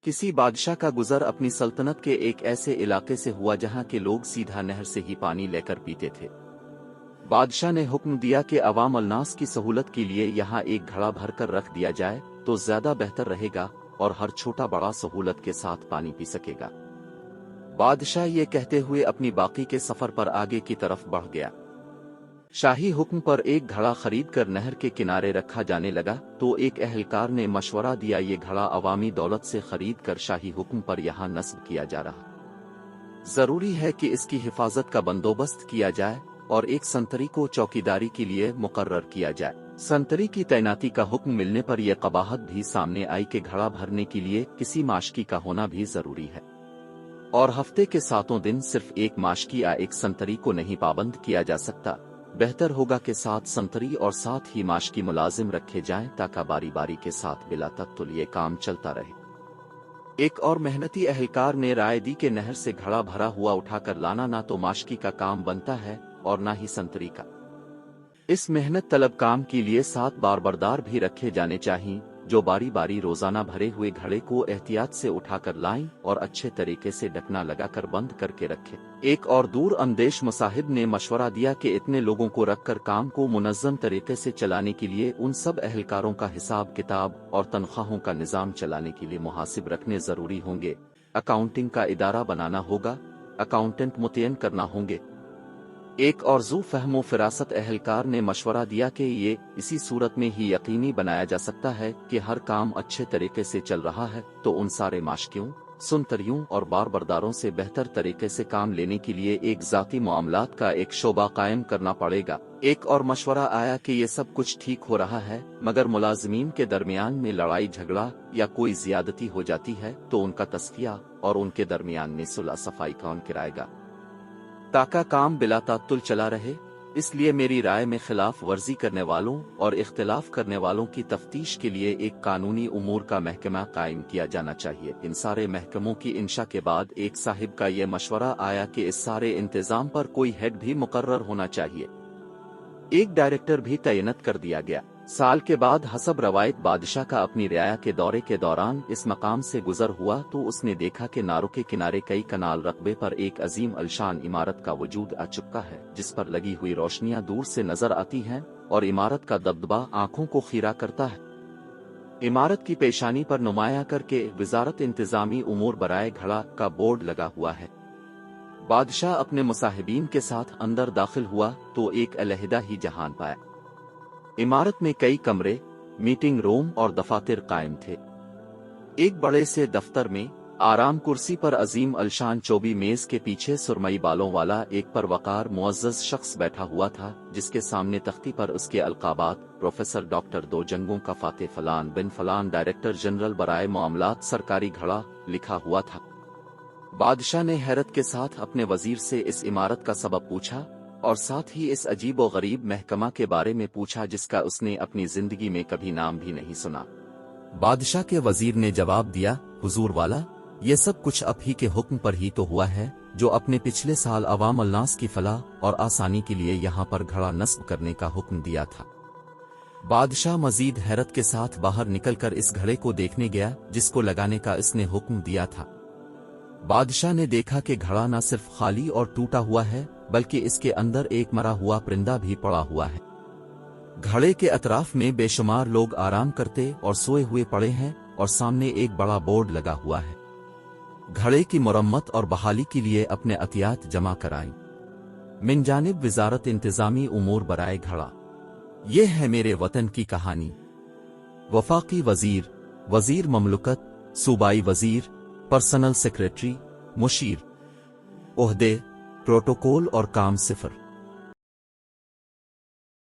किसी बादशाह का गुजर अपनी सल्तनत के एक ऐसे इलाके से हुआ जहां के लोग सीधा नहर से ही पानी लेकर पीते थे। बादशाह ने हुक्म दिया कि अवाम अलनास की सहूलत के लिए यहाँ एक घड़ा भरकर रख दिया जाए तो ज्यादा बेहतर रहेगा और हर छोटा बड़ा सहूलत के साथ पानी पी सकेगा। बादशाह ये कहते हुए अपनी बाकी के सफर पर आगे की तरफ बढ़ गया। शाही हुक्म पर एक घड़ा खरीद कर नहर के किनारे रखा जाने लगा तो एक अहलकार ने मशवरा दिया ये घड़ा अवामी दौलत से खरीद कर शाही हुक्म पर यहाँ नस्ब किया जा रहा, जरूरी है कि इसकी हिफाजत का बंदोबस्त किया जाए और एक संतरी को चौकीदारी के लिए मुकर्रर किया जाए। संतरी की तैनाती का हुक्म मिलने पर यह कबाहत भी सामने आई कि घड़ा भरने के लिए किसी माशकी का होना भी जरूरी है और हफ्ते के 7 दिन सिर्फ एक माशकी या एक संतरी को नहीं पाबंद किया जा सकता। बेहतर होगा कि 7 संतरी और साथ ही माशकी मुलाजिम रखे जाएं ताकि बारी बारी के साथ बिला तत्तुल ये काम चलता रहे। एक और मेहनती अहलकार ने राय दी कि नहर से घड़ा भरा हुआ उठाकर लाना ना तो माशकी का काम बनता है और ना ही संतरी का। इस मेहनत तलब काम के लिए 7 बारबरदार भी रखे जाने चाहिए जो बारी बारी रोजाना भरे हुए घड़े को एहतियात से उठाकर लाएं और अच्छे तरीके से ढकना लगाकर बंद करके रखें। एक और दूर अंदेश मुसाहिब ने मशवरा दिया कि इतने लोगों को रखकर काम को मुनज़्ज़म तरीके से चलाने के लिए उन सब अहलकारों का हिसाब किताब और तनख्वाहों का निज़ाम चलाने के लिए मुहासिब रखने जरूरी होंगे। अकाउंटिंग का इदारा बनाना होगा, अकाउंटेंट मुतय्यन करना होंगे। एक और ज़ू फहमो फिरासत अहलकार ने मशवरा दिया कि ये इसी सूरत में ही यकीनी बनाया जा सकता है कि हर काम अच्छे तरीके से चल रहा है तो उन सारे माशकियों, सुनतरियों और बारबरदारों से बेहतर तरीके से काम लेने के लिए एक ज़ाती मामलात का एक शोबा कायम करना पड़ेगा। एक और मशवरा आया कि ये सब कुछ ठीक हो रहा है मगर मुलाजिमीन के दरमियान में लड़ाई झगड़ा या कोई ज्यादती हो जाती है तो उनका तस्फिया और उनके दरमियान में सुलह सफाई कौन कराएगा ताकि काम बिला तात्तुल चला रहे। इसलिए मेरी राय में खिलाफ वर्जी करने वालों और इख्तिलाफ करने वालों की तफ्तीश के लिए एक कानूनी उमूर का महकमा कायम किया जाना चाहिए। इन सारे महकमों की इंशा के बाद एक साहिब का ये मशवरा आया कि इस सारे इंतजाम पर कोई हेड भी मुकर्रर होना चाहिए। एक डायरेक्टर भी तैनात कर दिया गया। साल के बाद हसब रवायत बादशाह का अपनी रियाया के दौरे के दौरान इस मकाम से गुजर हुआ तो उसने देखा कि नारों के किनारे कई कनाल रकबे पर एक अजीम अलशान इमारत का वजूद आ चुका है जिस पर लगी हुई रोशनियां दूर से नजर आती हैं और इमारत का दबदबा आंखों को खीरा करता है। इमारत की पेशानी पर नुमाया करके वजारत इंतजामी उमूर बराए घड़ा का बोर्ड लगा हुआ है। बादशाह अपने मुसाहिबीन के साथ अंदर दाखिल हुआ तो एक अलहदा ही जहान पाया। इमारत में कई कमरे, मीटिंग रूम और दफातर कायम थे। एक बड़े से दफ्तर में आराम कुर्सी पर अजीम अलशान चौबी मेज के पीछे सुरमई बालों वाला एक परवकार मुअज़्ज़ज़ शख्स बैठा हुआ था जिसके सामने तख्ती पर उसके अलकाबात प्रोफेसर डॉक्टर 2 जंगों का फाते फलान बिन फलान डायरेक्टर जनरल बराए मामलात सरकारी घड़ा लिखा हुआ था। बादशाह ने हैरत के साथ अपने वजीर से इस इमारत का सबब पूछा और साथ ही इस अजीब व गरीब महकमा के बारे में पूछा जिसका उसने अपनी जिंदगी में कभी नाम भी नहीं सुना। बादशाह के वजीर ने जवाब दिया, हुजूर वाला, ये सब कुछ आप ही के हुक्म पर ही तो हुआ है जो अपने पिछले साल अवाम अलनास की फलाह और आसानी के लिए यहाँ पर घड़ा नस्ब करने का हुक्म दिया था। बादशाह मजीद हैरत के साथ बाहर निकलकर इस घड़े को देखने गया जिसको लगाने का इसने हुक्म दिया था। बादशाह ने देखा कि घड़ा न सिर्फ खाली और टूटा हुआ है बल्कि इसके अंदर एक मरा हुआ परिंदा भी पड़ा हुआ है। घड़े के अतराफ में बेशुमार लोग आराम करते और सोए हुए पड़े हैं और सामने एक बड़ा बोर्ड लगा हुआ है। घड़े की मुरम्मत और बहाली के लिए अपने अतियात जमा कराएं। मिन जानिब वजारत इंतजामी उमूर बराए घड़ा। ये है मेरे वतन की कहानी। वफाकी वजीर, वजीर ममलुकत, सूबाई वजीर, पर्सनल सेक्रेटरी, मुशीर, ओहदे, प्रोटोकॉल और काम 0।